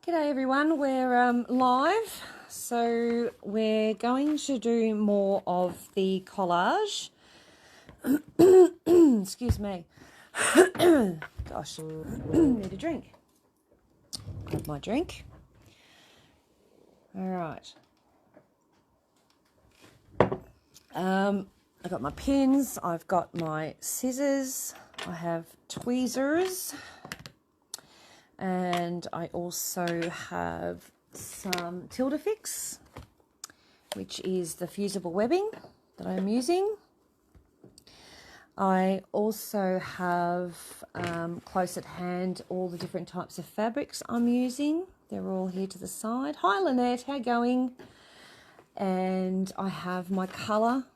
G'day everyone, we're live, so we're going to do more of the collage. Excuse me. Gosh, need a drink. Grab my drink. All right. I've got my pins, I've got my scissors, I have tweezers, and I also have some Tilda-Fix, which is the fusible webbing that I'm using. I also have close at hand all the different types of fabrics I'm using. They're all here to the side. Hi Lynette, how you going? And I have my colour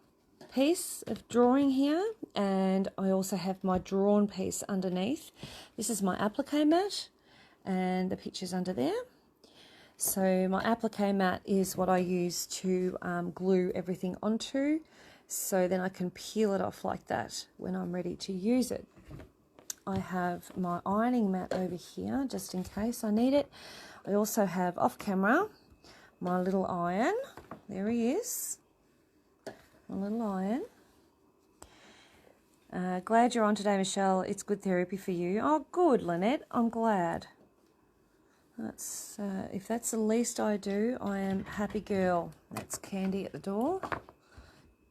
piece of drawing here, and I also have my drawn piece underneath. This is my applique mat, and the picture's under there. So my applique mat is what I use to glue everything onto, so then I can peel it off like that when I'm ready to use it. I have my ironing mat over here just in case I need it. I also have off camera my little iron. There he is, my little iron. Glad you're on today, Michelle. It's good therapy for you. Oh, good, Lynette. I'm glad. That's if that's the least I do, I am happy girl. That's Candy at the door.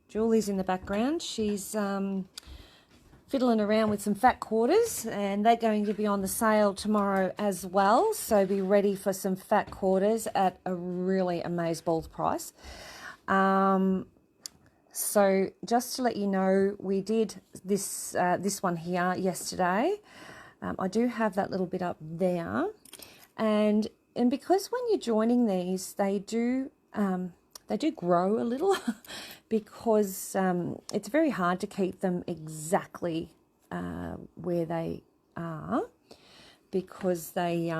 Julie's in the background. She's fiddling around with some fat quarters, and they're going to be on the sale tomorrow as well. So be ready for some fat quarters at a really amazeballs price. So just to let you know, we did this one here yesterday. I do have that little bit up there, and because when you're joining these, they do grow a little because it's very hard to keep them exactly where they are, because they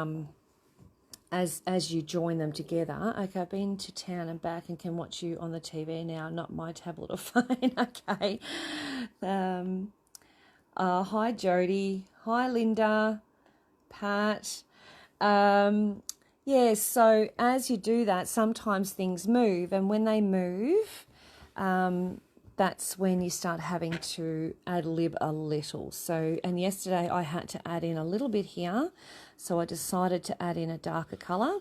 as you join them together. Okay, I've been to town and back and can watch you on the TV now, not my tablet or phone. Okay. Hi Jody. Hi Linda. Pat. Yeah, so as you do that, sometimes things move, and when they move, that's when you start having to ad-lib a little. So, and yesterday I had to add in a little bit here, so I decided to add in a darker colour.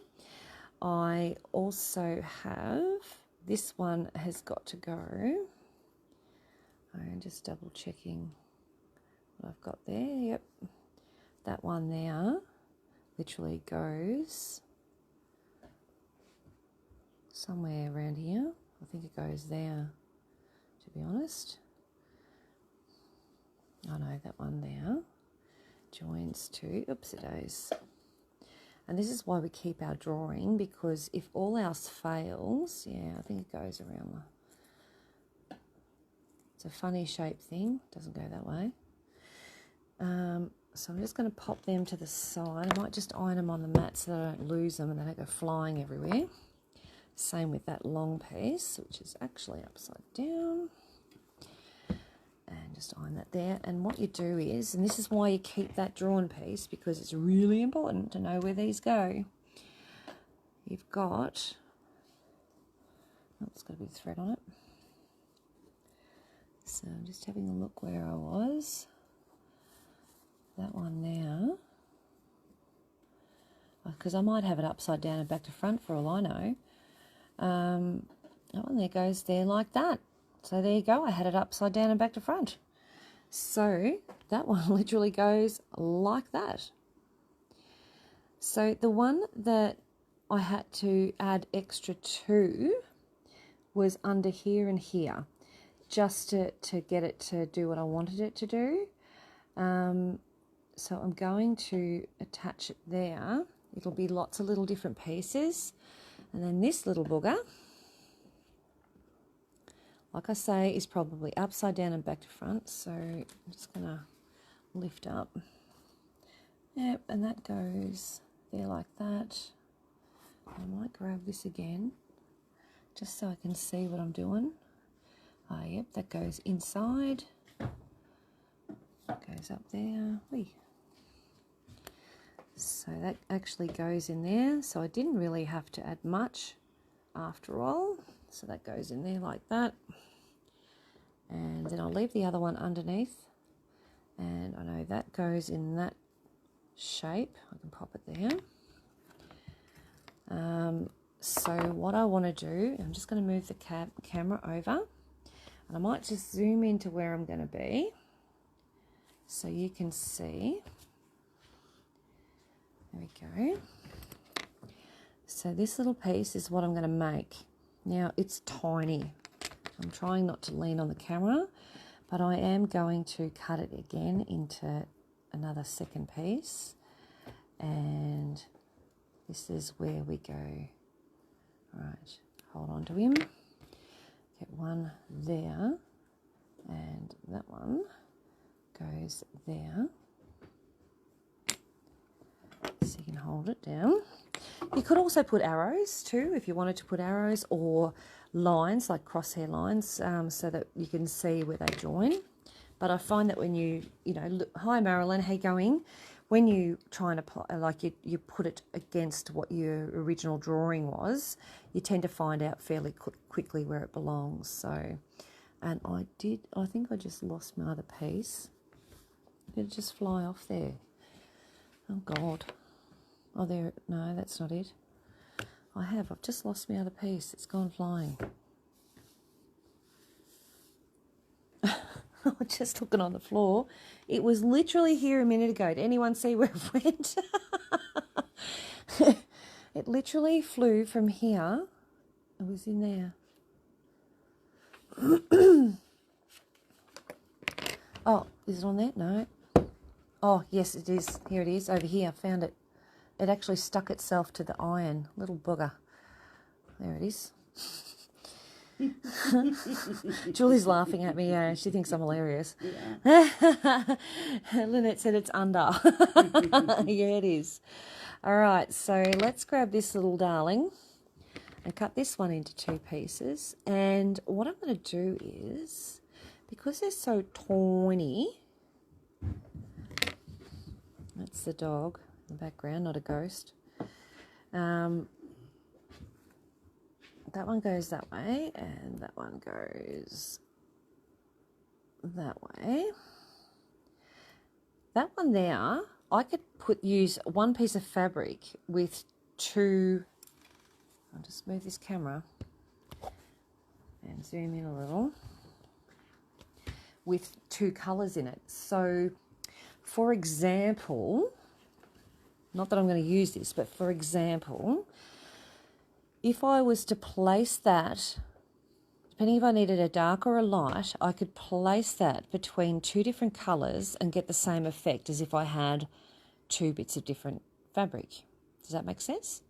I also have, this one has got to go. I'm just double checking what I've got there. Yep, that one there literally goes somewhere around here. I think it goes there, to be honest. Oh no, that one there joins to, oopsie-days. And this is why we keep our drawing, because if all else fails, yeah, I think it goes around it's a funny shape thing, doesn't go that way. So I'm just going to pop them to the side. I might just iron them on the mat so that I don't lose them and they don't go flying everywhere. Same with that long piece, which is actually upside down. And just iron that there. And what you do is, and this is why you keep that drawn piece, because it's really important to know where these go. You've got, oh, it's got a big thread on it. So I'm just having a look where I was. That one there. Because I might have it upside down and back to front for all I know. That one there goes there like that. So there you go, I had it upside down and back to front. So that one literally goes like that. So the one that I had to add extra to was under here and here, just to get it to do what I wanted it to do. So I'm going to attach it there. It'll be lots of little different pieces. And then this little booger, like I say, is probably upside down and back to front. So I'm just going to lift up. Yep, and that goes there like that. I might grab this again, just so I can see what I'm doing. Yep, that goes inside. Goes up there. Whee. So that actually goes in there. So I didn't really have to add much after all. So that goes in there like that. And then I'll leave the other one underneath. And I know that goes in that shape. I can pop it there. So what I want to do, I'm just going to move the camera over. And I might just zoom into where I'm going to be so you can see. There we go. So this little piece is what I'm going to make. Now it's tiny. I'm trying not to lean on the camera, but I am going to cut it again into another second piece. And this is where we go. Right, hold on to him. Get one there, and that one goes there. So you can hold it down. You could also put arrows too, if you wanted to put arrows, or lines, like crosshair lines, so that you can see where they join. But I find that when you look, hi Marilyn, how you going? When you try and apply, like you put it against what your original drawing was, you tend to find out fairly quickly where it belongs. So, and I think I just lost my other piece. Did it just fly off there? Oh God. Oh, there, no, that's not it. I've just lost my other piece. It's gone flying. I'm just looking on the floor. It was literally here a minute ago. Did anyone see where it went? It literally flew from here. It was in there. Oh, is it on there? No. Oh, yes, it is. Here it is, over here. Found it. It actually stuck itself to the iron. Little bugger. There it is. Julie's laughing at me. She thinks I'm hilarious. Yeah. Lynette said it's under. Yeah, it is. All right, so let's grab this little darling and cut this one into two pieces. And what I'm going to do is, because they're so tiny, that's the dog in the background, not a ghost. That one goes that way, and that one goes that way. That one there, I could use one piece of fabric with two. I'll just move this camera and zoom in a little. With two colours in it. So, for example, not that I'm going to use this, but for example, if I was to place that, depending if I needed a dark or a light, I could place that between two different colours and get the same effect as if I had two bits of different fabric. Does that make sense?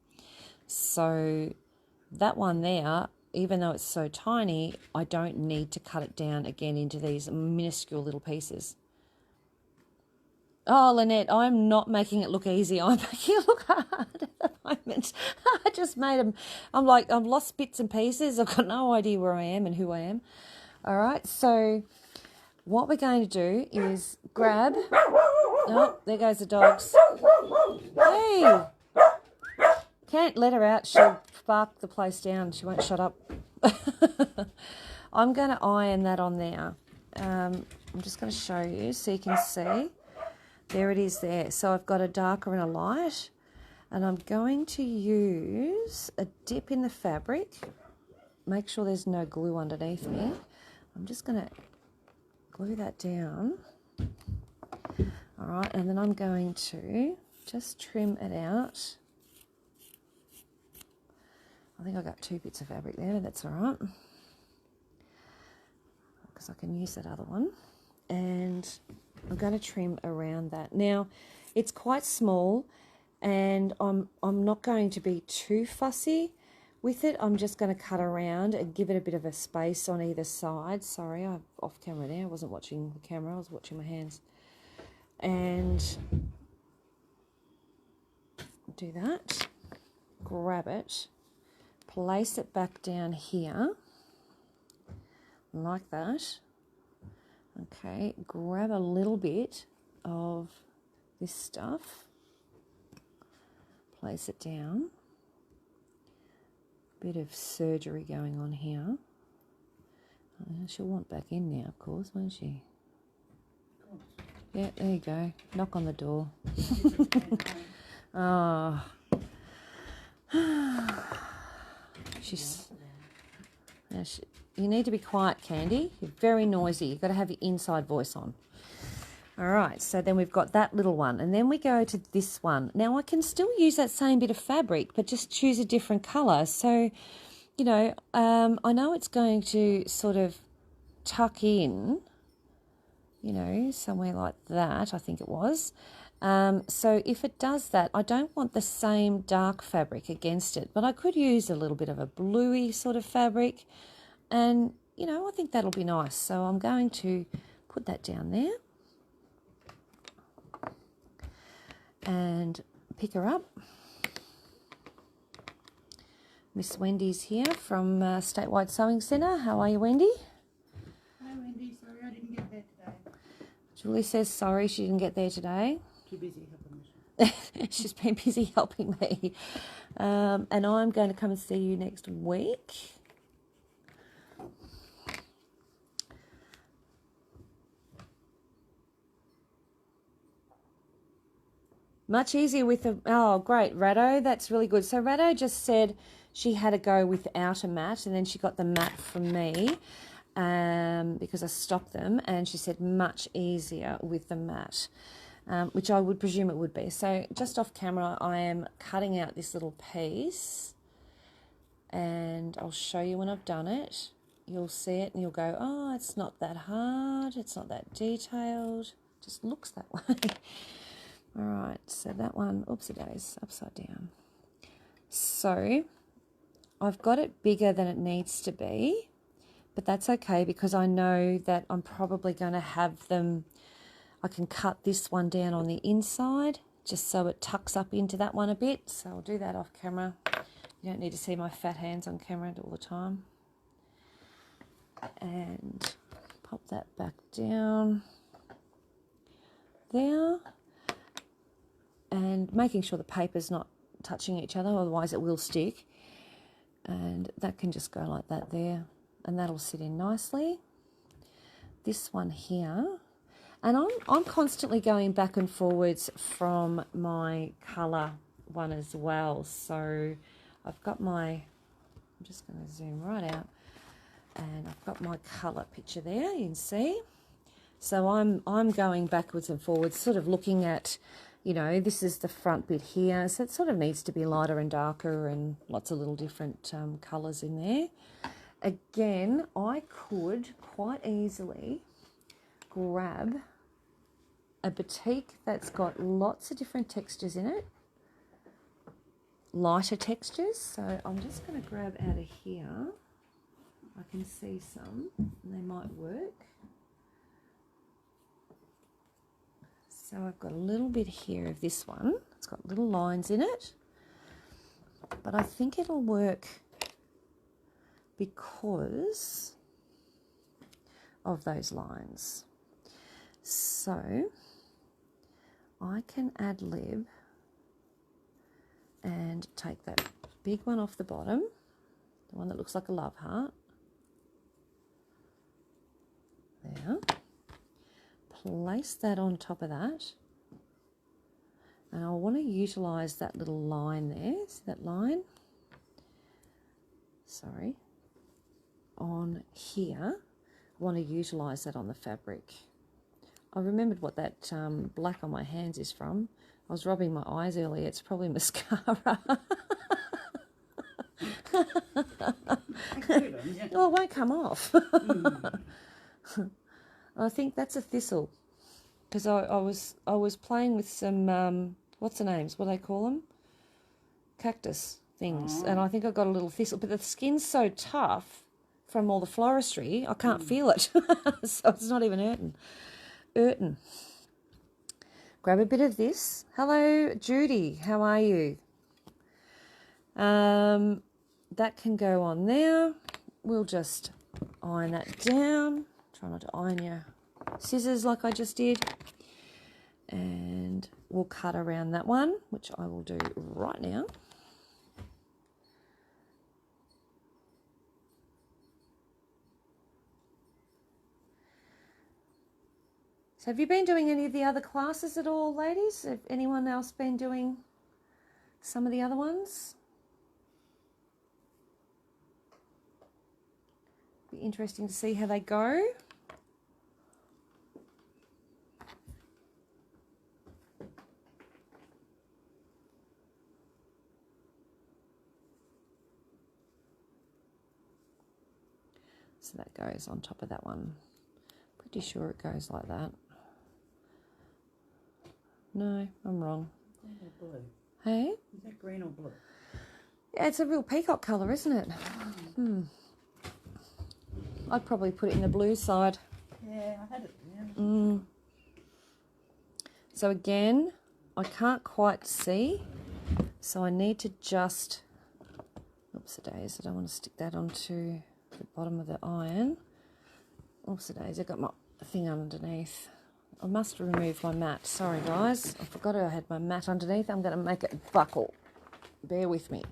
So that one there, even though it's so tiny, I don't need to cut it down again into these minuscule little pieces. Oh, Lynette, I'm not making it look easy. I'm making it look hard at the moment. I just made them. I'm like, I've lost bits and pieces. I've got no idea where I am and who I am. All right, so what we're going to do is grab. Oh, there goes the dogs. Hey, can't let her out. She'll bark the place down. She won't shut up. I'm going to iron that on there. I'm just going to show you so you can see. There it is there. So I've got a darker and a light, and I'm going to use a dip in the fabric. Make sure there's no glue underneath me. I'm just going to glue that down. All right, and then I'm going to just trim it out. I think I got two bits of fabric there, but that's all right, because I can use that other one. And I'm going to trim around that. Now, it's quite small, and I'm not going to be too fussy with it. I'm just going to cut around and give it a bit of a space on either side. Sorry, I'm off camera there. I wasn't watching the camera. I was watching my hands. And do that. Grab it. Place it back down here. Like that. Okay, grab a little bit of this stuff. place it down. Bit of surgery going on here. She'll want back in now, of course, won't she? Yeah, there you go. Knock on the door. Oh. You need to be quiet, Candy. You're very noisy. You've got to have your inside voice on. All right, so then we've got that little one. And then we go to this one. Now, I can still use that same bit of fabric, but just choose a different colour. So, you know, I know it's going to sort of tuck in, you know, somewhere like that, I think it was. So if it does that, I don't want the same dark fabric against it, but I could use a little bit of a bluey sort of fabric, and, you know, I think that'll be nice. So I'm going to put that down there and pick her up. Miss Wendy's here from Statewide Sewing Centre. How are you, Wendy? Hi, Wendy. Sorry I didn't get there today. Julie says sorry she didn't get there today. Too busy helping me. She's been busy helping me. And I'm going to come and see you next week. Much easier with the... Oh, great, Rado. That's really good. So Rado just said she had to go without a mat, and then she got the mat from me because I stocked them, and she said much easier with the mat. Which I would presume it would be. So just off camera, I am cutting out this little piece, and I'll show you when I've done it. You'll see it and you'll go, oh, it's not that hard, it's not that detailed, it just looks that way. All right, so that one, oopsie-days, upside down. So I've got it bigger than it needs to be, but that's okay because I know that I'm probably going to have them. I can cut this one down on the inside just so it tucks up into that one a bit. So I'll do that off camera. You don't need to see my fat hands on camera all the time. And pop that back down there. And making sure the paper's not touching each other, otherwise it will stick. And that can just go like that there. And that'll sit in nicely. This one here. And I'm constantly going back and forwards from my colour one as well. So I've got my, I'm just going to zoom right out, and I've got my colour picture there, you can see. So I'm going backwards and forwards, sort of looking at, you know, this is the front bit here. So it sort of needs to be lighter and darker and lots of little different colours in there. Again, I could quite easily grab a batik that's got lots of different textures in it, lighter textures. So I'm just going to grab out of here. I can see some, and they might work. So I've got a little bit here of this one. It's got little lines in it, but I think it'll work because of those lines. So I can ad-lib and take that big one off the bottom, the one that looks like a love heart. There. Place that on top of that. And I want to utilise that little line there. See that line? Sorry. On here. I want to utilise that on the fabric. I remembered what that black on my hands is from. I was rubbing my eyes earlier. It's probably mascara. Well, it won't come off. I think that's a thistle, because I was playing with some what's the names? What do they call them? Cactus things, and I think I got a little thistle. But the skin's so tough from all the floristry, I can't feel it, so it's not even hurting. Grab a bit of this. Hello, Judy. How are you? That can go on there. We'll just iron that down. Try not to iron your scissors like I just did. And we'll cut around that one, which I will do right now. So have you been doing any of the other classes at all, ladies? Have anyone else been doing some of the other ones? Be interesting to see how they go. So that goes on top of that one. Pretty sure it goes like that. No, I'm wrong. Green or blue? Hey? Is that green or blue? Yeah, it's a real peacock colour, isn't it? I'd probably put it in the blue side. Yeah, I had it. Yeah. So again, I can't quite see, so I need to just, oops a days, I don't want to stick that onto the bottom of the iron. Oops a days, I've got my thing underneath. I must remove my mat. Sorry guys, I forgot I had my mat underneath. I'm going to make it buckle. Bear with me.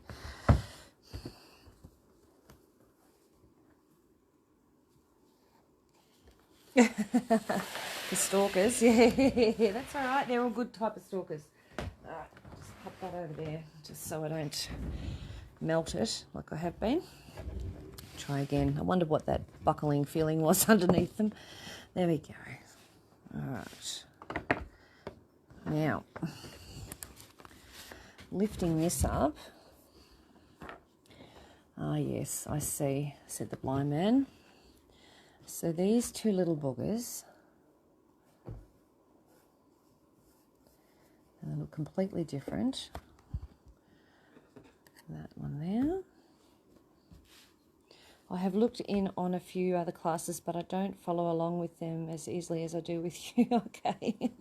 The stalkers, yeah, that's all right. They're all good type of stalkers. Just pop that over there, just so I don't melt it like I have been. Try again. I wonder what that buckling feeling was underneath them. There we go. All right. Now, lifting this up. Ah, yes, I see, said the blind man. So these two little boogers, they look completely different. That one there. I have looked in on a few other classes, but I don't follow along with them as easily as I do with you. Okay.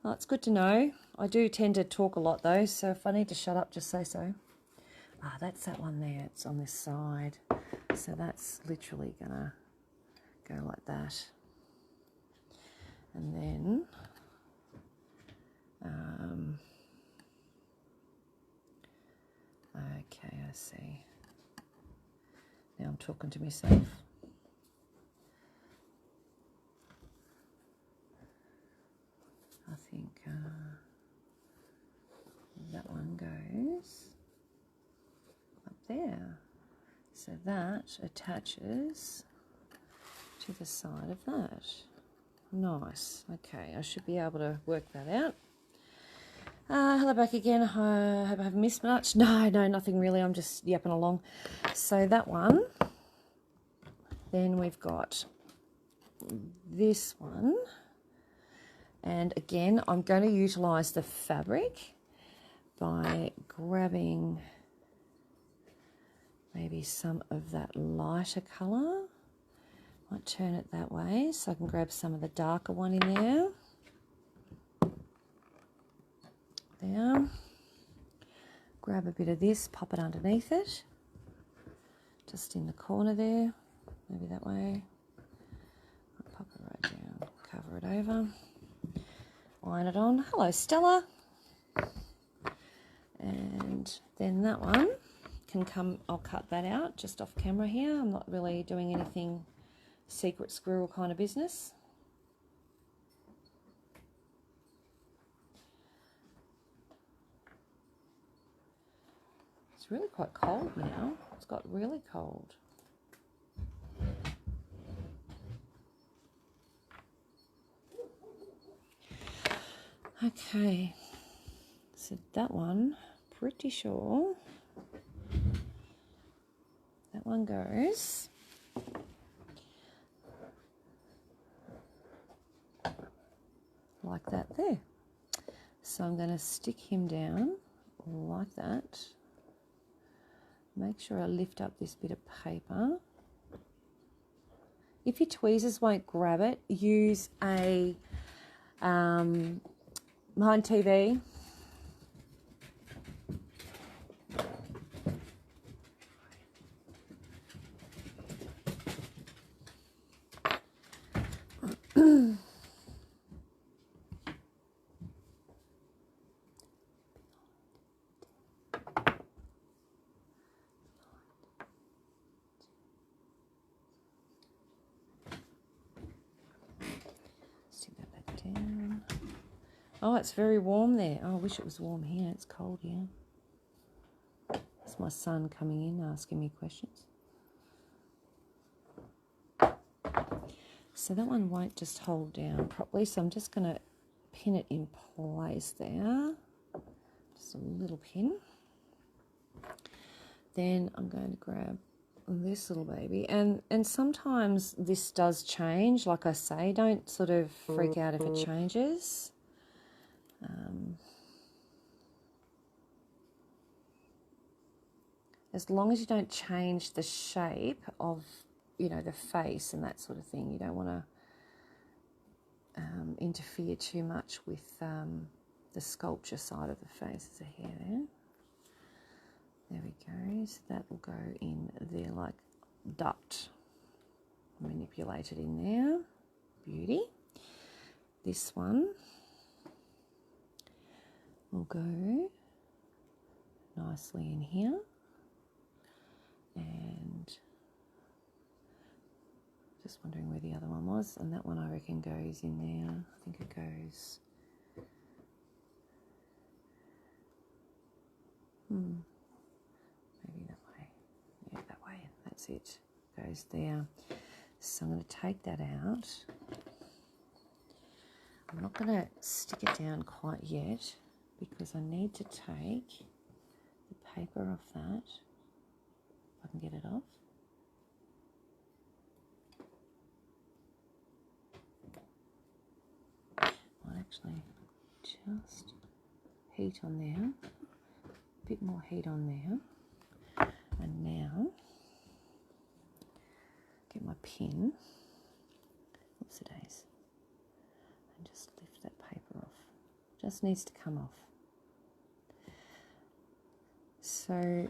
Well, it's good to know. I do tend to talk a lot though, so if I need to shut up, just say so. Ah, that's that one there. It's on this side. So that's literally gonna go like that. And then okay, I see. Now I'm talking to myself. I think that one goes up there. So that attaches to the side of that. Nice. Okay, I should be able to work that out. Hello back again. I hope I haven't missed much. No, nothing really. I'm just yapping along. So that one. Then we've got this one. And again, I'm going to utilise the fabric by grabbing maybe some of that lighter colour. Might turn it that way so I can grab some of the darker one in there. There. Grab a bit of this, pop it underneath it. Just in the corner there. Maybe that way. I'll pop it right down. Cover it over. Iron it on. Hello, Stella. And then that one can come, I'll cut that out just off camera here. I'm not really doing anything secret squirrel kind of business. It's really quite cold now. It's got really cold. Okay, so that one, pretty sure that one goes like that there. So I'm going to stick him down like that. Make sure I lift up this bit of paper. If your tweezers won't grab it, use a Mind TV. Oh, it's very warm there. Oh, I wish it was warm here. It's cold here. It's my son coming in asking me questions. So that one won't just hold down properly, so I'm just going to pin it in place there. Just a little pin. Then I'm going to grab this little baby, and sometimes this does change. Like I say, don't sort of freak out if it changes. As long as you don't change the shape of, you know, the face and that sort of thing, you don't want to interfere too much with the sculpture side of the face. There's a hair there. There we go. So that will go in there like that. Manipulate it in there. Beauty. This one will go nicely in here. And just wondering where the other one was. And that one I reckon goes in there. I think it goes... maybe that way. Yeah, that way. That's it. Goes there. So I'm going to take that out. I'm not going to stick it down quite yet because I need to take the paper off that. If I can get it off. I'll actually just heat on there. A bit more heat on there. And now, get my pin. Whoops a days. And just lift that paper off. Just needs to come off. So,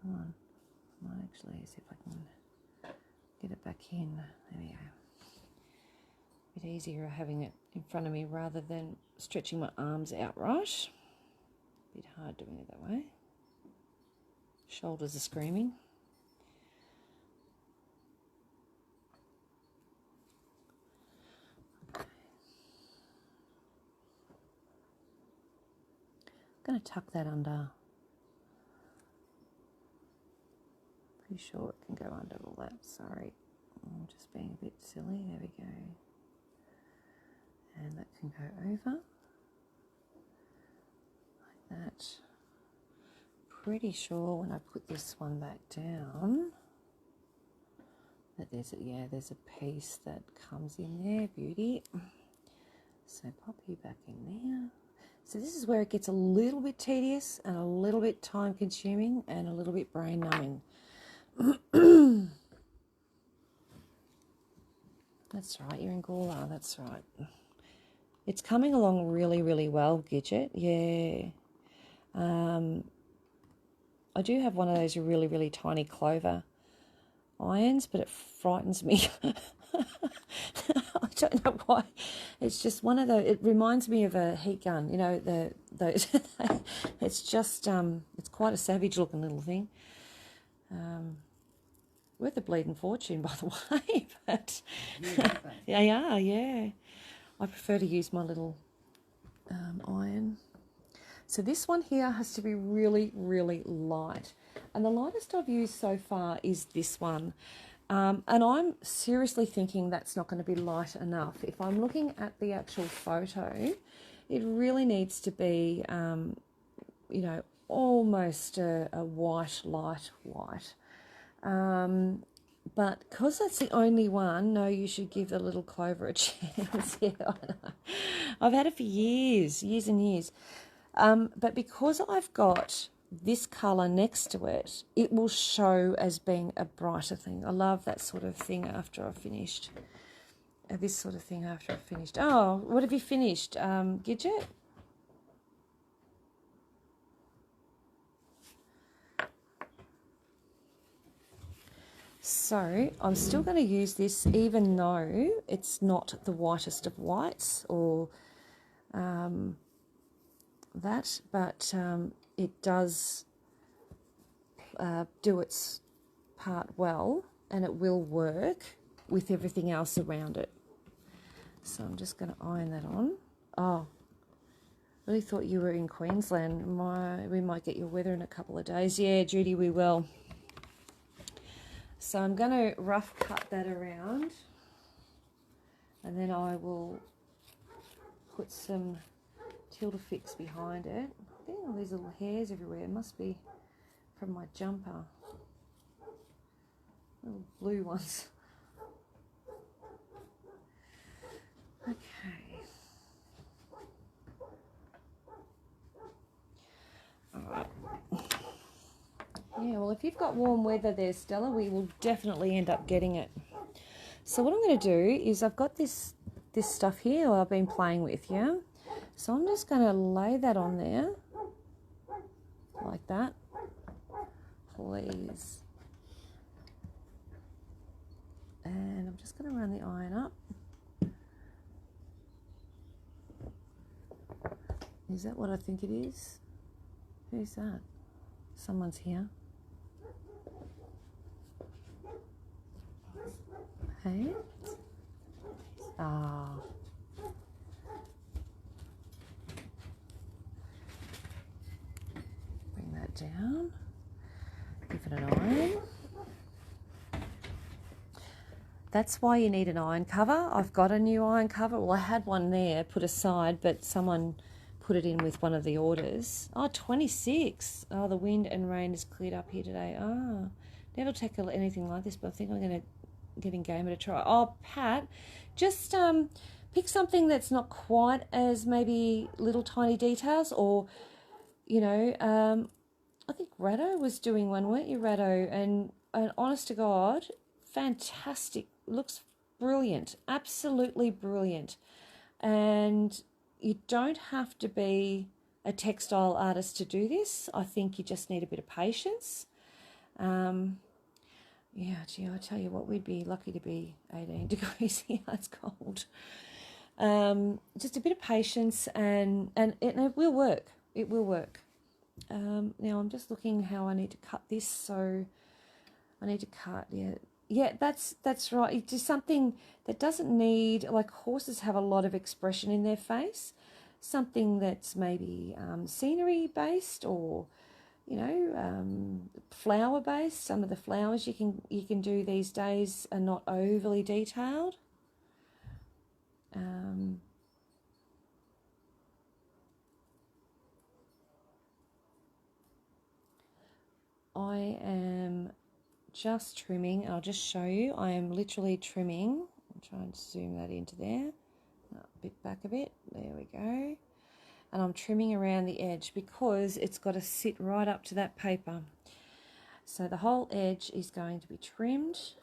come on. I might actually see if I can get it back in. There we go. A bit easier having it in front of me rather than stretching my arms out, right? A bit hard doing it that way. Shoulders are screaming. Okay. I'm going to tuck that under. Pretty sure it can go under all that. Sorry, I'm just being a bit silly. There we go. And that can go over like that. Pretty sure when I put this one back down that there's a piece that comes in there. Beauty. So pop you back in there. So this is where it gets a little bit tedious and a little bit time consuming and a little bit brain numbing. That's right, you're in Gawler, that's right. It's coming along really, really well, Gidget. Yeah. I do have one of those really, really tiny clover irons, but it frightens me. I don't know why. It's just one of those. It reminds me of a heat gun. You know, those. It's just it's quite a savage looking little thing. Worth a bleeding fortune, by the way. But yeah, yeah. I prefer to use my little iron. So this one here has to be really, really light. And the lightest I've used so far is this one. And I'm seriously thinking that's not going to be light enough. If I'm looking at the actual photo, it really needs to be, you know, almost a white, light white. But because that's the only one, no, you should give the little clover a chance. Yeah, I know. I've had it for years and years. But because I've got this colour next to it, it will show as being a brighter thing. I love that sort of thing after I've finished. This sort of thing after I've finished. Oh, what have you finished, Gidget? So I'm still going to use this even though it's not the whitest of whites or that, but it does do its part well. and it will work with everything else around it. So I'm just going to iron that on. Oh, I really thought you were in Queensland. We might get your weather in a couple of days. Yeah, Judy, we will. So I'm going to rough cut that around, and then I will put some Tilda Fix behind it. I think all these little hairs everywhere. It must be from my jumper. Little blue ones. Okay. Alright. Yeah, well, if you've got warm weather there, Stella, we will definitely end up getting it. So what I'm going to do is I've got this stuff here I've been playing with, yeah? So I'm just going to lay that on there, like that. Please. And I'm just going to run the iron up. Is that what I think it is? Who's that? Someone's here. Hey? Ah. Bring that down. Give it an iron. That's why you need an iron cover. I've got a new iron cover. Well, I had one there put aside, but someone put it in with one of the orders. Oh, 26. Oh, the wind and rain is cleared up here today. Ah, never tackle anything like this, but I think I'm going to get in game at a try. Oh, Pat, just pick something that's not quite as maybe little tiny details, or, you know, I think Rado was doing one, weren't you, Rado? And honest to God, fantastic. Looks brilliant. Absolutely brilliant. And you don't have to be a textile artist to do this. I think you just need a bit of patience. Yeah, gee, I tell you what, we'd be lucky to be 18 degrees here. It's cold. Just a bit of patience, and it will work. It will work. Now I'm just looking how I need to cut this. So I need to cut, yeah, that's right. It's just something that doesn't need, like horses have a lot of expression in their face. Something that's maybe scenery based, or, you know, flower based. Some of the flowers you can do these days are not overly detailed. I am just trimming. I'll just show you. I am literally trimming. I'm trying to zoom that into there. A bit back a bit. There we go. And I'm trimming around the edge because it's got to sit right up to that paper. So the whole edge is going to be trimmed.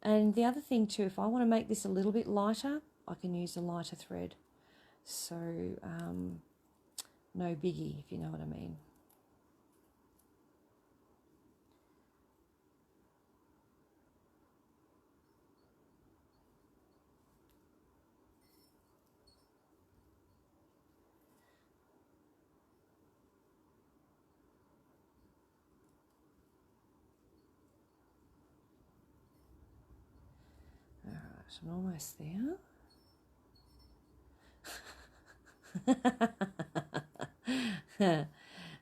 And the other thing too, if I want to make this a little bit lighter, I can use a lighter thread. So no biggie, if you know what I mean. Alright, I'm almost there.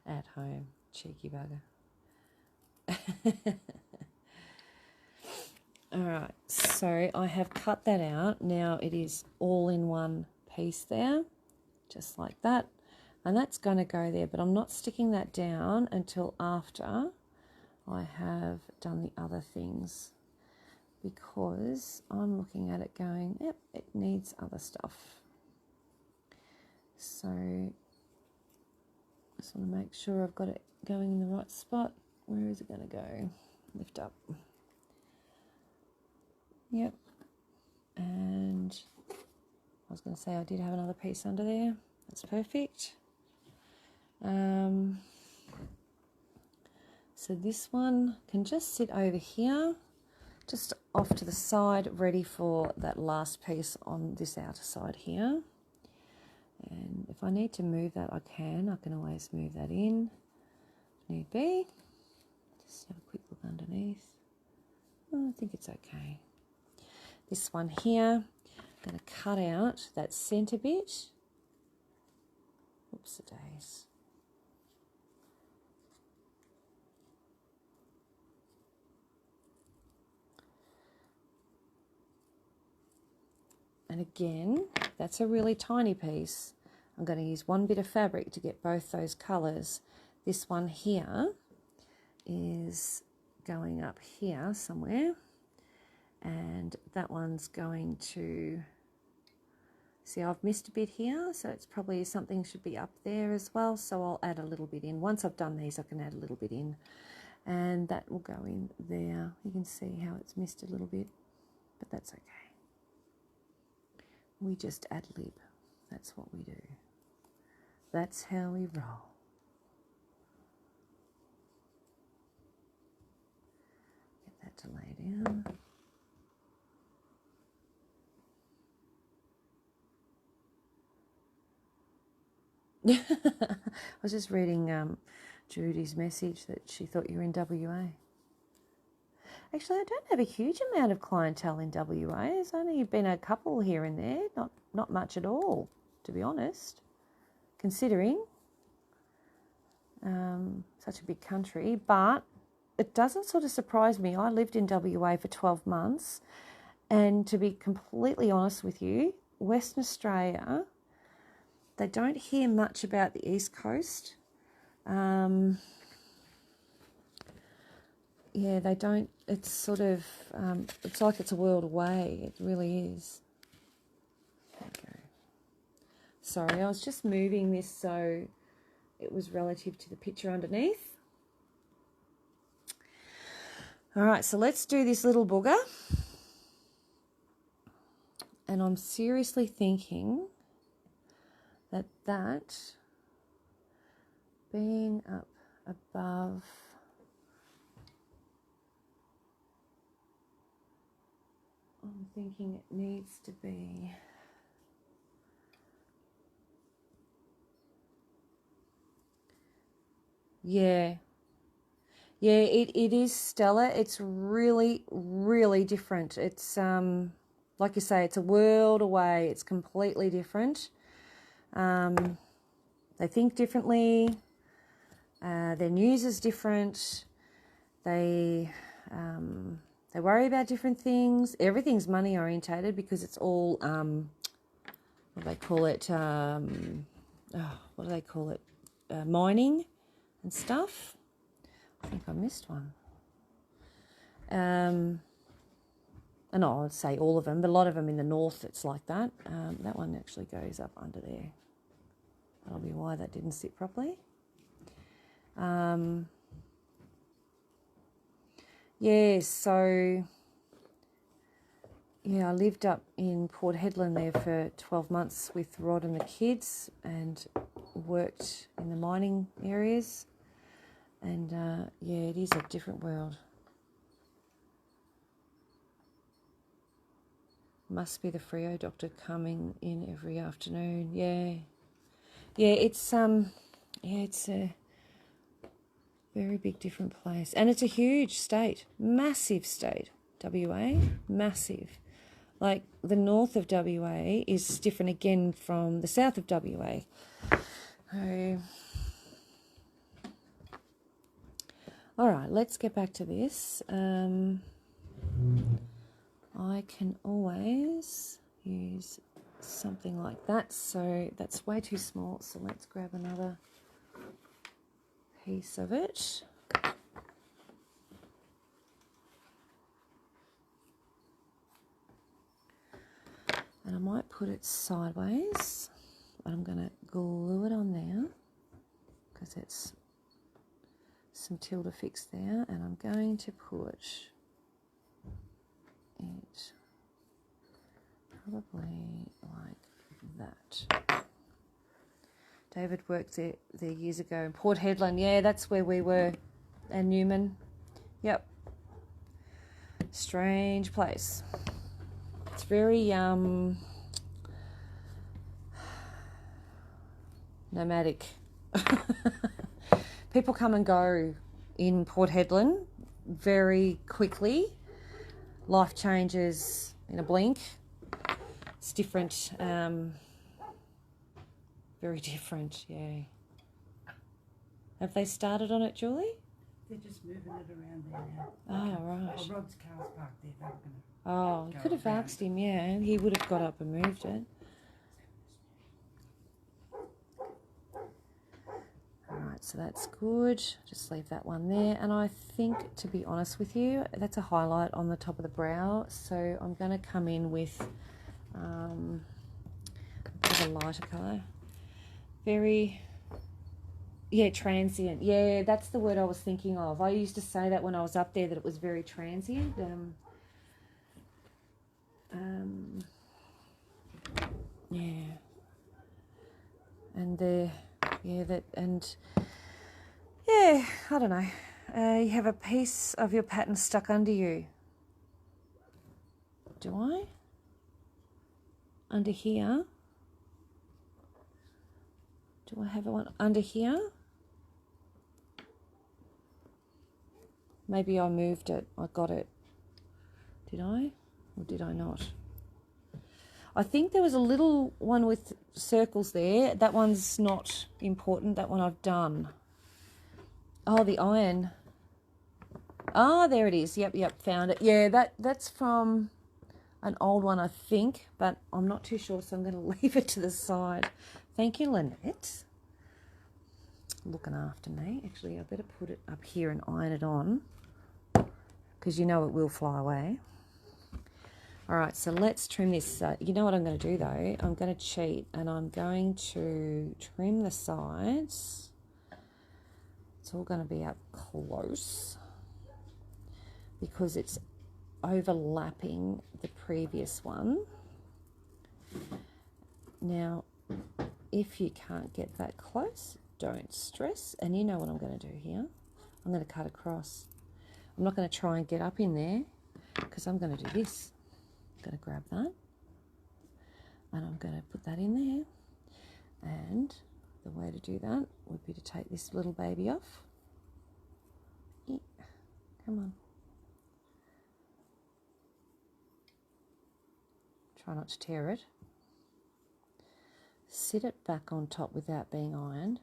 At home, cheeky bugger. Alright, so I have cut that out. Now it is all in one piece there, just like that. And that's going to go there, but I'm not sticking that down until after I have done the other things, because I'm looking at it going, yep, it needs other stuff. So I just want to make sure I've got it going in the right spot. Where is it going to go? Lift up. Yep. And I was going to say I did have another piece under there. That's perfect. So this one can just sit over here, just off to the side, ready for that last piece on this outer side here. And if I need to move that, I can always move that in if need be. Just have a quick look underneath. think it's okay. This one here, I'm going to cut out that centre bit. Oops, a days. And again, that's a really tiny piece. I'm going to use one bit of fabric to get both those colours. This one here is going up here somewhere, and that one's going to, see, I've missed a bit here, so it's probably something should be up there as well, so I'll add a little bit in. Once I've done these, I can add a little bit in, and that will go in there. You can see how it's missed a little bit, but that's okay. We just ad lib. That's what we do. That's how we roll. Get that to lay down. I was just reading Judy's message that she thought you were in WA. Actually, I don't have a huge amount of clientele in WA. There's only been a couple here and there, not much at all, to be honest, considering such a big country. But it doesn't sort of surprise me. I lived in WA for 12 months, and to be completely honest with you, Western Australia, they don't hear much about the East Coast. Yeah, they don't, it's sort of, it's like it's a world away. It really is. Okay. Sorry, I was just moving this so it was relative to the picture underneath. All right, so let's do this little booger. And I'm seriously thinking that being up above, I'm thinking it needs to be yeah, it is stellar. It's really, really different. It's like you say, it's a world away. It's completely different. They think differently. Their news is different. They worry about different things. Everything's money orientated because it's all what do they call it? What do they call it? Mining and stuff. I think I missed one. And I would say all of them, but a lot of them in the north, it's like that. That one actually goes up under there. That'll be why that didn't sit properly. Yeah, so yeah, I lived up in Port Hedland there for 12 months with Rod and the kids, and worked in the mining areas. And yeah, it is a different world. Must be the Freo doctor coming in every afternoon. Yeah, it's a very big different place, and it's a huge state, massive state. WA, massive. Like the north of WA is different again from the south of WA. All right, let's get back to this. I can always use something like that. So that's way too small. So let's grab another piece of it. And I might put it sideways. I'm going to glue it on there because it's some tilde fix there, and I'm going to put it probably like that. David worked there years ago in Port Hedland. Yeah, that's where we were. And Newman. Yep. Strange place. It's very nomadic. People come and go in Port Hedland very quickly. life changes in a blink. It's different, very different, yeah. Have they started on it, Julie? They're just moving it around there now. Oh, right. Oh, Rod's car's parked there. They were going to. Oh, you could have asked him, yeah. He would have got up and moved it. Alright, so that's good. Just leave that one there. And I think, to be honest with you, that's a highlight on the top of the brow. So I'm going to come in with a bit of a lighter colour. Very, yeah, transient. Yeah, that's the word I was thinking of. I used to say that when I was up there, that it was very transient. Yeah. And yeah, I don't know. You have a piece of your pattern stuck under you. Do I? Under here? Do I have one under here? Maybe I moved it. I got it. Did I? Or did I not? I think there was a little one with circles there. That one's not important. That one I've done. Oh, the iron. Ah, there it is. Yep, found it. Yeah, that's from an old one, I think, but I'm not too sure, so I'm going to leave it to the side. Thank you, Lynette. Looking after me. Actually, I better put it up here and iron it on, because you know it will fly away. All right, so let's trim this. You know what I'm going to do, though? I'm going to cheat, and I'm going to trim the sides. It's all going to be up close because it's overlapping the previous one. Now, if you can't get that close, don't stress. And you know what I'm going to do here. I'm going to cut across. I'm not going to try and get up in there because I'm going to do this. I'm going to grab that and I'm going to put that in there. And the way to do that would be to take this little baby off. Come on. Try not to tear it. Sit it back on top without being ironed.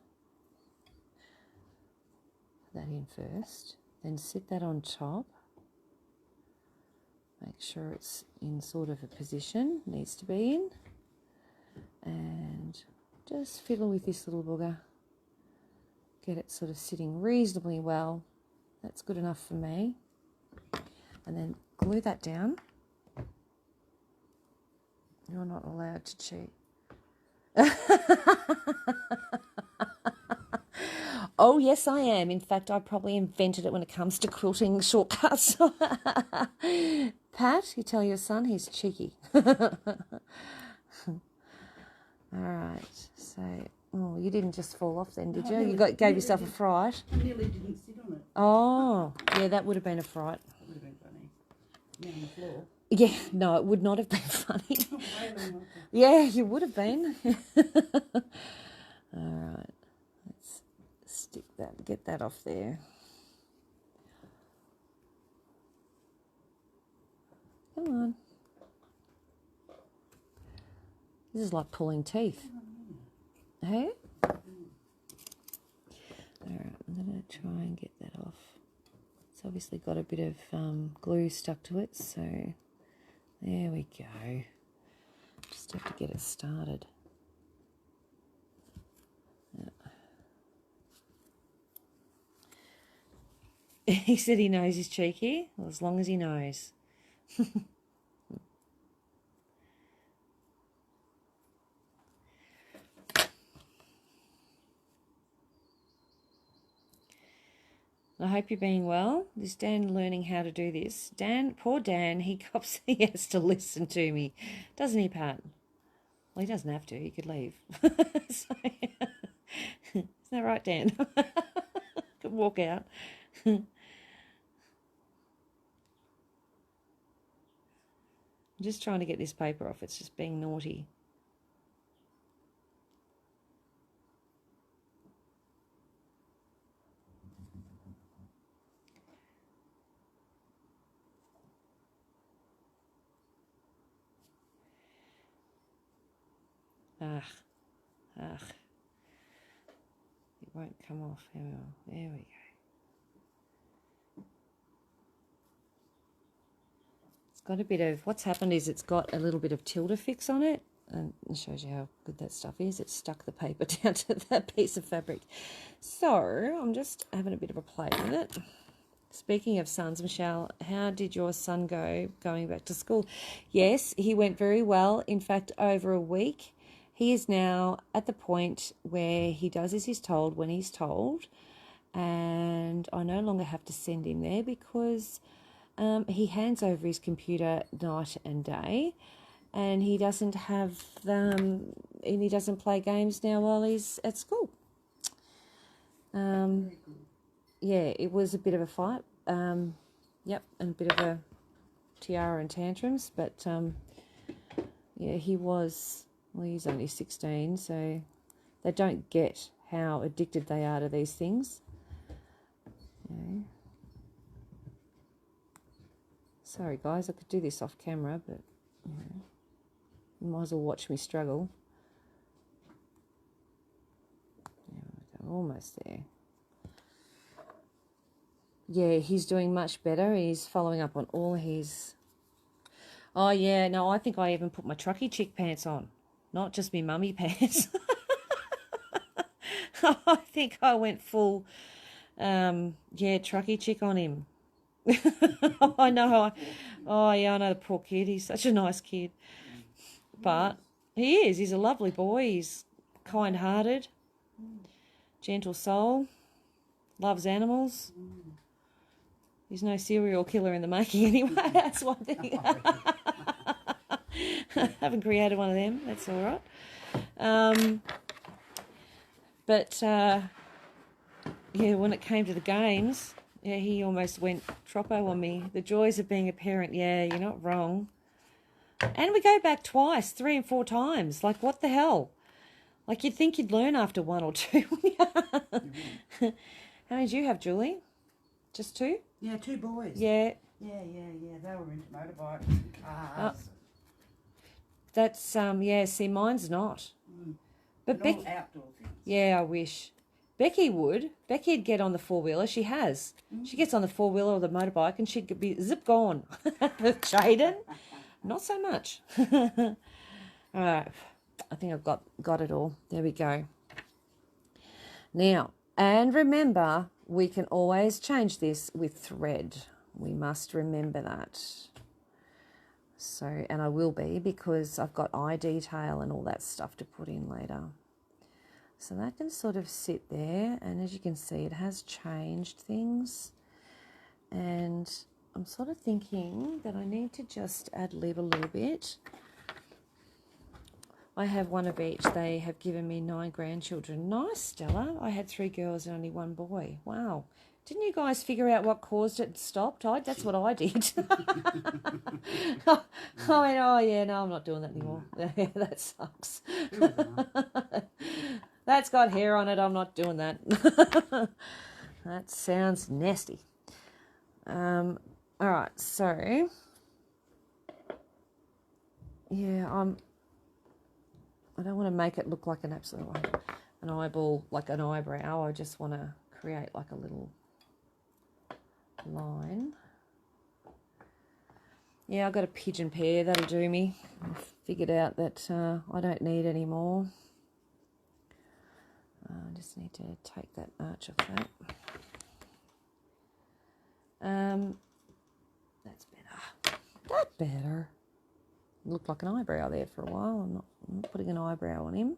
Put that in first. Then sit that on top. Make sure it's in sort of a position it needs to be in. And just fiddle with this little booger. Get it sort of sitting reasonably well. That's good enough for me. And then glue that down. You're not allowed to cheat. Oh, yes, I am. In fact, I probably invented it when it comes to quilting shortcuts. Pat, you tell your son he's cheeky. All right. So, oh, you didn't just fall off then, did you? You gave yourself a fright. I nearly didn't sit on it. Oh, yeah, that would have been a fright. It would have been funny. Me on the floor. Yeah, no, it would not have been funny. Yeah, you would have been. All right, let's stick that, get that off there. Come on. This is like pulling teeth. Hey? All right, I'm going to try and get that off. It's obviously got a bit of glue stuck to it, so there we go. Just have to get it started. Yeah. He said he knows he's cheeky. Well, as long as he knows. I hope you're being well. Is Dan learning how to do this? Dan, poor Dan, he has to listen to me. Doesn't he, Pat? Well, he doesn't have to. He could leave. So, isn't that right, Dan? Could walk out. I'm just trying to get this paper off. It's just being naughty. Ugh. It won't come off. There we go. It's got a bit of, what's happened is it's got a little bit of Tilda-Fix on it, and it shows you how good that stuff is. It's stuck the paper down to that piece of fabric. So I'm just having a bit of a play with it. Speaking of sons, Michelle, how did your son go going back to school? Yes, he went very well. In fact, over a week. He is now at the point where he does as he's told when he's told, and I no longer have to send him there because he hands over his computer night and day, and he doesn't have and he doesn't play games now while he's at school. Yeah, it was a bit of a fight. Yep, and a bit of a tiara and tantrums, but yeah, he was. Well, he's only 16, so they don't get how addicted they are to these things. Yeah. Sorry, guys, I could do this off camera, but you might as well watch me struggle. Yeah, we're almost there. Yeah, he's doing much better. He's following up on all his... Oh, yeah, no, I think I even put my trucky chick pants on. Not just me mummy pants. I think I went full, trucky chick on him. I know. Oh, yeah, I know the poor kid. He's such a nice kid. But he is. He's a lovely boy. He's kind-hearted, gentle soul, loves animals. He's no serial killer in the making anyway. That's one thing. Haven't created one of them. That's all right. But yeah, when it came to the games, yeah, he almost went troppo on me. The joys of being a parent. Yeah, you're not wrong. And we go back twice, 3 and 4 times. Like, what the hell? Like, you'd think you'd learn after 1 or 2. How many did you have, Julie? Just 2? Yeah, 2 boys. Yeah. Yeah. They were into motorbikes and cars. That's, yeah, see, mine's not. But all outdoor things. Yeah, I wish. Becky would. Becky'd get on the 4-wheeler. She has. She gets on the 4-wheeler or the motorbike and she'd be zip gone. Jaden, not so much. All right. I think I've got it all. There we go. Now, and remember, we can always change this with thread. We must remember that. So, and I will be, because I've got eye detail and all that stuff to put in later. So that can sort of sit there, and as you can see, it has changed things. And I'm sort of thinking that I need to just ad-lib a little bit. I have one of each. They have given me 9 grandchildren. Nice, Stella. I had 3 girls and only 1 boy. Wow. Didn't you guys figure out what caused it stopped? That's what I did. I went, oh, yeah, no, I'm not doing that anymore. That sucks. That's got hair on it. I'm not doing that. That sounds nasty. All right, so, yeah, I don't want to make it look like an absolute an eyeball, like an eyebrow. I just want to create like a little line. Yeah, I've got a pigeon pair. That'll do me. I've figured out that I don't need any more. I just need to take that arch off that. That's better. That's better. Looked like an eyebrow there for a while. I'm not putting an eyebrow on him.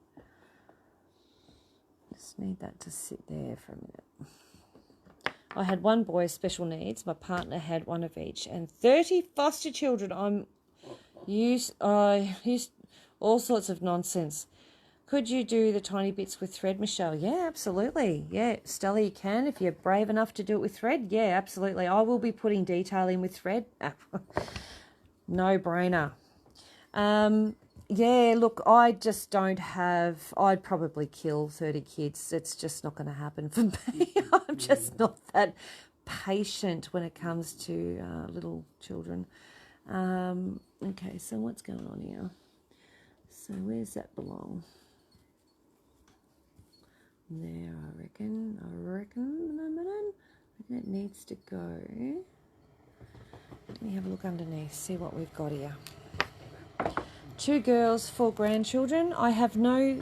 Just need that to sit there for a minute. I had 1 boy, special needs. My partner had 1 of each, and 30 foster children. I used all sorts of nonsense. Could you do the tiny bits with thread, Michelle? Yeah, absolutely. Yeah, Stella, you can if you're brave enough to do it with thread. Yeah, absolutely. I will be putting detail in with thread. No brainer. Yeah, look, I just don't have... I'd probably kill 30 kids. It's just not going to happen for me. I'm just not that patient when it comes to little children. Okay, so what's going on here? So So where's that belong? There, I reckon it needs to go. Let me have a look underneath, see what we've got here. 2 girls, 4 grandchildren. I have no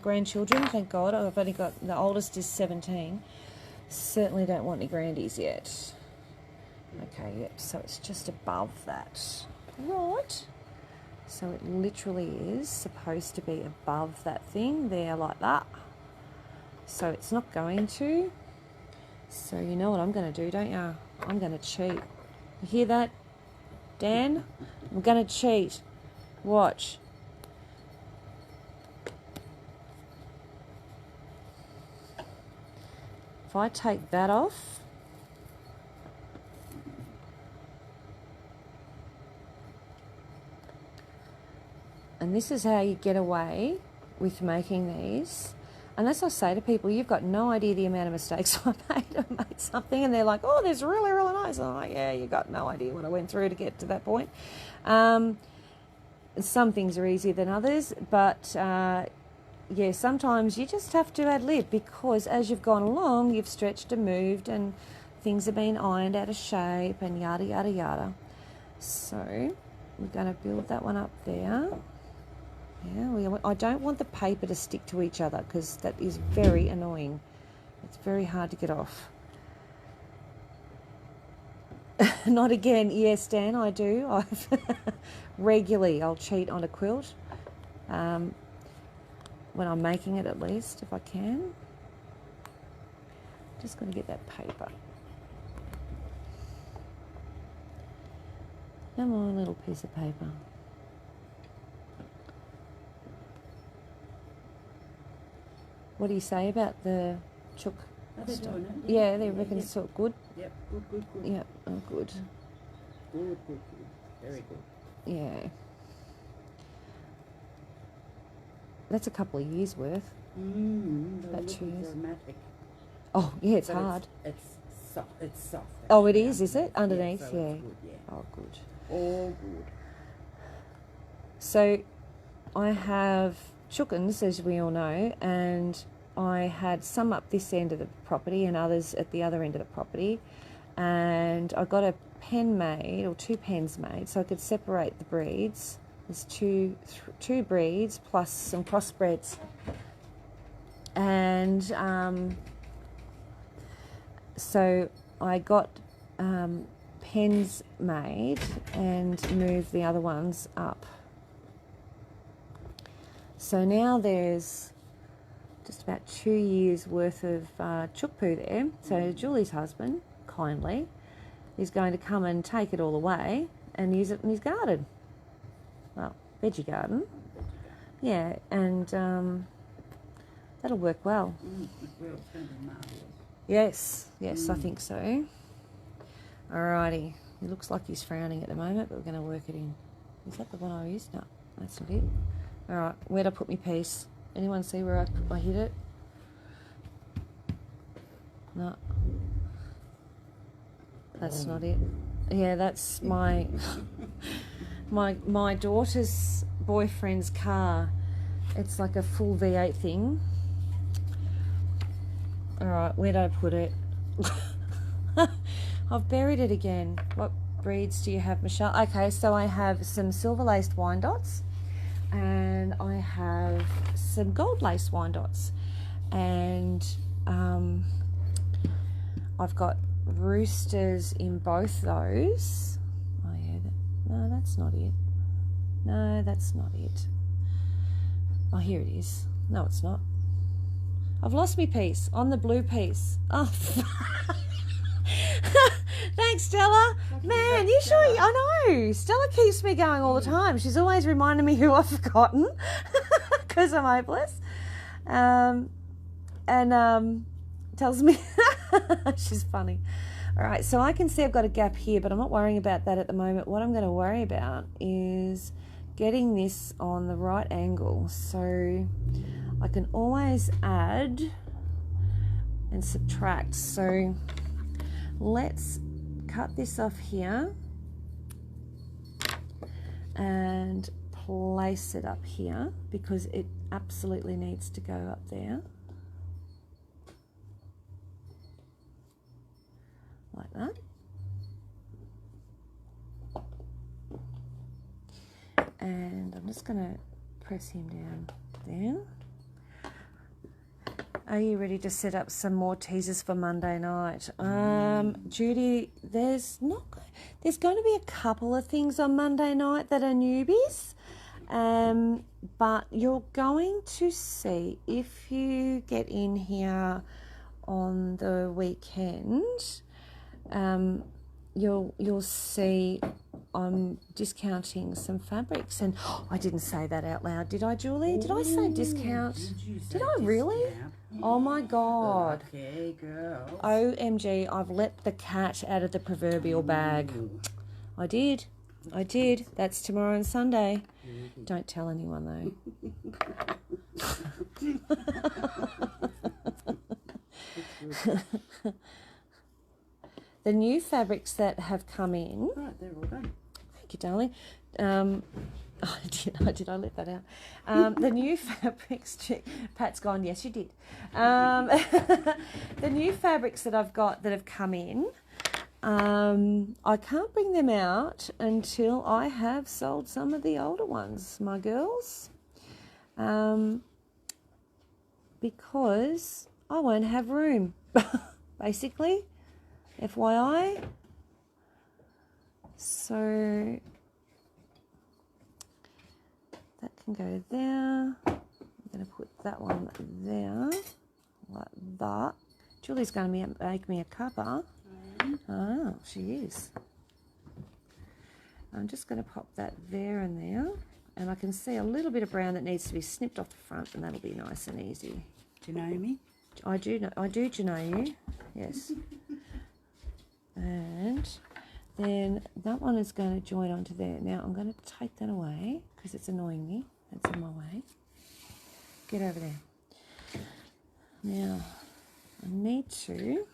grandchildren, thank God. I've only got, the oldest is 17. Certainly don't want any grandies yet. Okay, yep, so it's just above that. Right. So it literally is supposed to be above that thing there, like that. So it's not going to. So you know what I'm going to do, don't you? I'm going to cheat. You hear that, Dan? I'm going to cheat. Watch. If I take that off, and this is how you get away with making these. And that's what I say to people, you've got no idea the amount of mistakes I made something, and they're like, oh, this is really, really nice. And I'm like, yeah, you got no idea what I went through to get to that point. Some things are easier than others, but yeah, sometimes you just have to ad lib, because as you've gone along, you've stretched and moved, and things have been ironed out of shape, and yada, yada, yada. So we're going to build that one up there. Yeah, I don't want the paper to stick to each other, because that is very annoying. It's very hard to get off. Not again. Yes, Dan, I do. Regularly, I'll cheat on a quilt. When I'm making it, at least, if I can. Just going to get that paper. Come on, little piece of paper. What do you say about the chook? They're doing it. Yeah, they reckon it's sort of good. Yep, good. Yeah, oh, good. Good. Very good. Yeah. That's a couple of years worth. About 2 years. Dramatic. Oh, yeah, it's But hard. It's soft. Oh, it actually, is it? Underneath, so yeah. It's good, yeah. Oh, good. All good. So I have chookins, as we all know, and I had some up this end of the property and others at the other end of the property, and I got a pen made, or 2 pens made, so I could separate the breeds. There's two breeds plus some crossbreds, and so I got pens made and moved the other ones up. So now there's just about 2 years worth of chook poo there. So Julie's husband, kindly, is going to come and take it all away and use it in his garden. Well, veggie garden. Yeah, and that'll work well. It's going to be marvellous. Yes, I think so. Alrighty. It looks like he's frowning at the moment, but we're going to work it in. Is that the one I used? No, that's not it. Alright, where'd I put my piece? Anyone see where I hit it? No. That's not it. Yeah, that's my my daughter's boyfriend's car. It's like a full V8 thing. Alright, where'd I put it? I've buried it again. What breeds do you have, Michelle? Okay, so I have some silver laced Wyandottes, and I have some gold lace Wyandottes, and I've got roosters in both those. Oh yeah, no, that's not it. No, that's not it. Oh, here it is. No, it's not. I've lost my piece on the blue piece. Oh, thanks, Stella. Man, you sure? I know. Stella keeps me going all the time. She's always reminding me who I've forgotten because I'm hopeless. And tells me she's funny. All right, so I can see I've got a gap here, but I'm not worrying about that at the moment. What I'm going to worry about is getting this on the right angle, so I can always add and subtract. So let's cut this off here and place it up here because it absolutely needs to go up there. Like that. And I'm just going to press him down there. Are you ready to set up some more teasers for Monday night? Judy, there's going to be a couple of things on Monday night that are newbies, but you're going to see, if you get in here on the weekend, you'll see I'm discounting some fabrics. And I didn't say that out loud, did I, Julie? Did I say discount? Did I really? Oh my God. Okay, girl. OMG, I've let the cat out of the proverbial bag. I did. That's tomorrow and Sunday. Don't tell anyone though. The new fabrics that have come in. Right, they're all done. Thank you, darling. Did I let that out? The new fabrics, Pat's gone, yes you did. The new fabrics that I've got that have come in, I can't bring them out until I have sold some of the older ones, my girls, because I won't have room, basically, FYI. So that can go there. I'm going to put that one there, like that. Julie's going to make me a cuppa. Oh, she is. I'm just going to pop that there and there. And I can see a little bit of brown that needs to be snipped off the front, and that'll be nice and easy. Do you know me? I do know you. Yes. And then that one is going to join onto there. Now I'm going to take that away because it's annoying me. That's in my way. Get over there. Now I need to.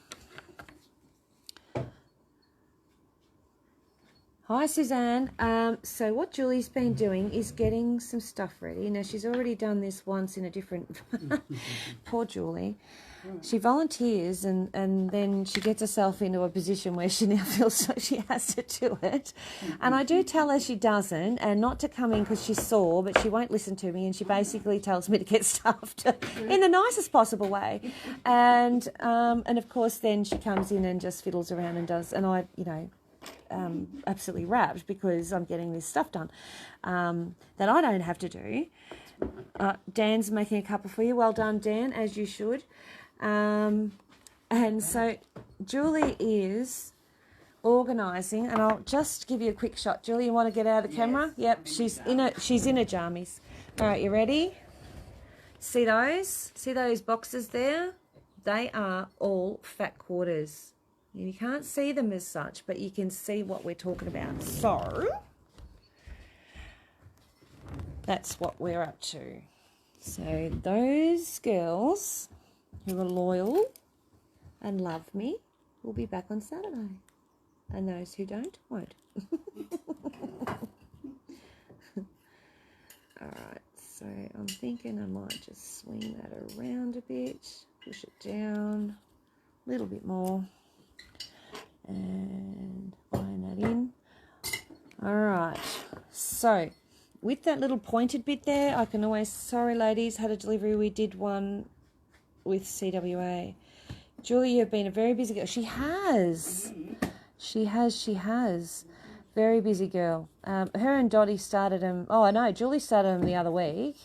Hi Suzanne. So what Julie's been doing is getting some stuff ready. Now she's already done this once in a different. Poor Julie. She volunteers and then she gets herself into a position where she now feels like she has to do it. And I do tell her she doesn't, and not to come in because she's sore, but she won't listen to me, and she basically tells me to get stuffed in the nicest possible way. And of course then she comes in and just fiddles around and does, and I, absolutely wrapped because I'm getting this stuff done that I don't have to do. Dan's making a cuppa for you. Well done, Dan, as you should. And so Julie is organising, and I'll just give you a quick shot. Julie, you want to get out of the camera? Yep, she's in her jammies. All right, you ready? See those boxes there? They are all fat quarters. You can't see them as such, but you can see what we're talking about. So that's what we're up to. So those girls who are loyal and love me will be back on Saturday, and those who don't won't. All right, so I'm thinking I might just swing that around a bit, push it down a little bit more, and iron that in. All right, so with that little pointed bit there, I can always, sorry ladies, had a delivery, we did one with CWA. Julie, you've been a very busy girl. She has. Very busy girl. Her and Dottie started them, Julie started them the other week,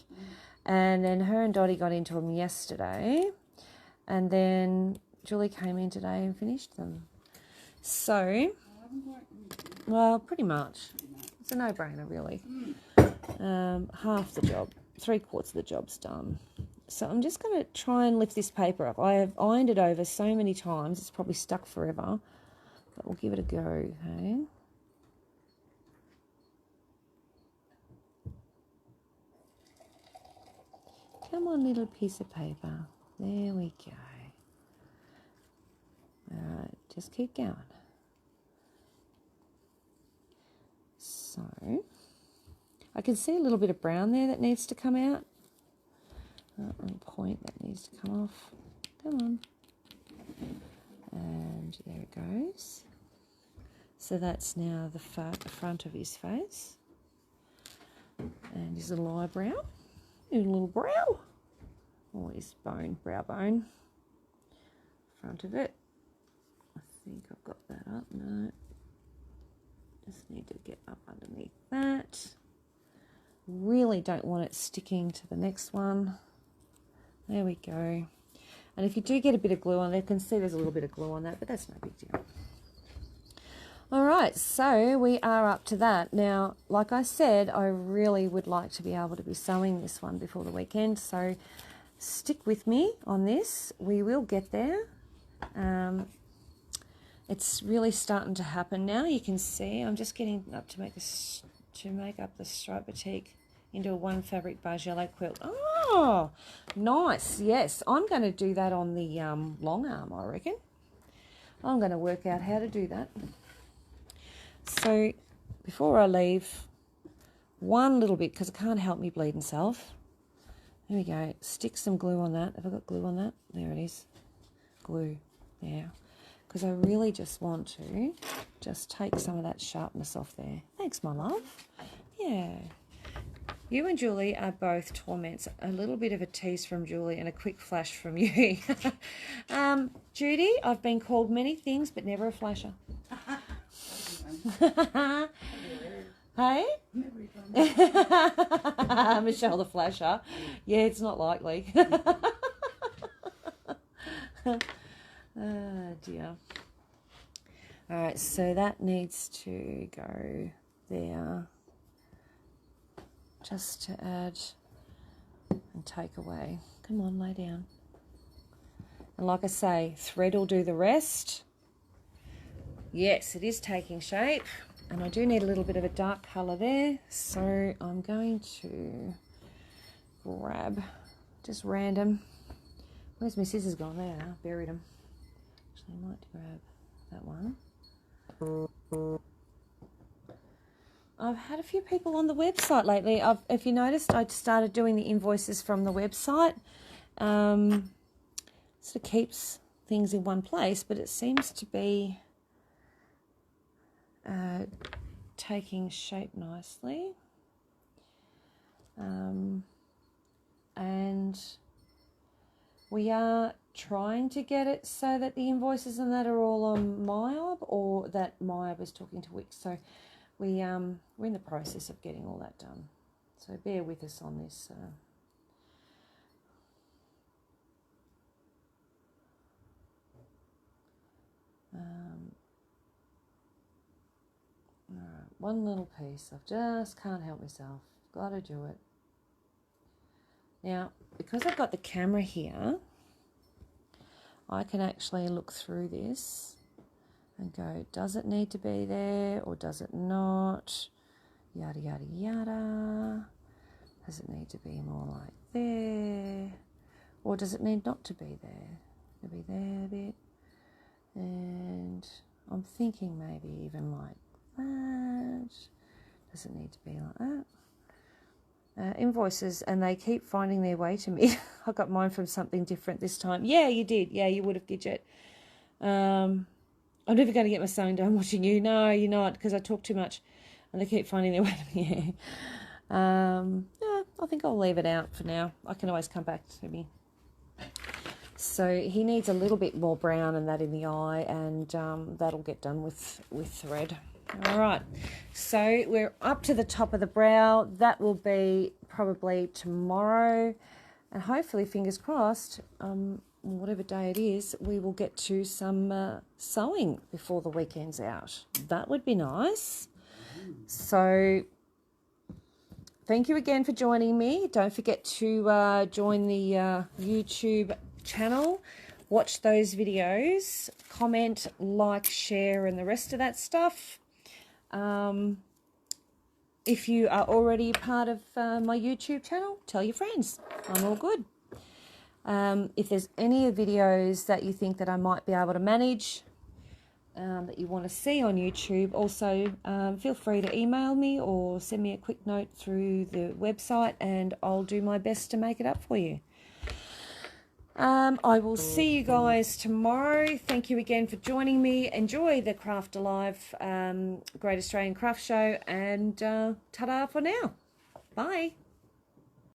and then her and Dottie got into them yesterday, and then Julie came in today and finished them. So, well, pretty much. It's a no-brainer, really. Half the job, 3/4 of the job's done. So I'm just going to try and lift this paper up. I have ironed it over so many times, it's probably stuck forever, but we'll give it a go, okay? Come on, little piece of paper. There we go. All right, just keep going. So, I can see a little bit of brown there that needs to come out. On point that needs to come off. Come on. And there it goes. So that's now the front of his face. And his little eyebrow. His little brow. Or his bone, brow bone. Front of it. I think I've got that up. No. Just need to get up underneath that. Really don't want it sticking to the next one. There we go. And if you do get a bit of glue on there, you can see there's a little bit of glue on that, but that's no big deal. All right, so we are up to that. Now, like I said, I really would like to be able to be sewing this one before the weekend, so stick with me on this. We will get there. It's really starting to happen now. You can see I'm just getting up to make this, to make up the stripe batik into a one fabric beige yellow quilt. Oh, nice. Yes, I'm going to do that on the long arm, I reckon. I'm going to work out how to do that. So before I leave, one little bit, because I can't help me bleeding self. There we go. Stick some glue on that. Have I got glue on that? There it is. Glue. There. Because I really just want to just take some of that sharpness off there. Thanks, my love. Yeah. You and Julie are both torments. A little bit of a tease from Julie and a quick flash from you. Judy, I've been called many things, but never a flasher. Hey? Michelle the flasher. Yeah, it's not likely. Oh dear. All right, so that needs to go there. Just to add and take away. Come on, lay down. And like I say, thread will do the rest. Yes, it is taking shape. And I do need a little bit of a dark colour there. So I'm going to grab just random. Where's my scissors gone? There they are, buried them. Actually, I might grab that one. I've had a few people on the website lately. If you noticed, I started doing the invoices from the website. Sort of keeps things in one place, but it seems to be taking shape nicely. And we are trying to get it so that the invoices and that are all on MyOb, or that MyOb is talking to Wix. So we're in the process of getting all that done. So bear with us on this. All right, one little piece. I just can't help myself. Got to do it. Now, because I've got the camera here, I can actually look through this and go, does it need to be there or does it not? Yada, yada, yada. Does it need to be more like there? Or does it need not to be there? It'll be there a bit. And I'm thinking maybe even like that. Does it need to be like that? Invoices, and they keep finding their way to me. I got mine from something different this time. Yeah, you did. Yeah, you would have, Gidget. I'm never going to get my sewing done watching you. No, you're not, because I talk too much, and they keep finding their way to me. No, I think I'll leave it out for now. I can always come back to me. So he needs a little bit more brown and that in the eye, and that'll get done with thread. All right, so we're up to the top of the brow. That will be probably tomorrow, and hopefully, fingers crossed, whatever day it is, we will get to some sewing before the weekend's out. That would be nice. So thank you again for joining me. Don't forget to join the YouTube channel. Watch those videos, comment, like, share, and the rest of that stuff. If you are already part of my YouTube channel, tell your friends. I'm all good. If there's any videos that you think that I might be able to manage, that you want to see on YouTube, also feel free to email me or send me a quick note through the website, and I'll do my best to make it up for you. I will see you guys tomorrow. Thank you again for joining me. Enjoy the Craft Alive Great Australian Craft Show, and ta-da for now. Bye.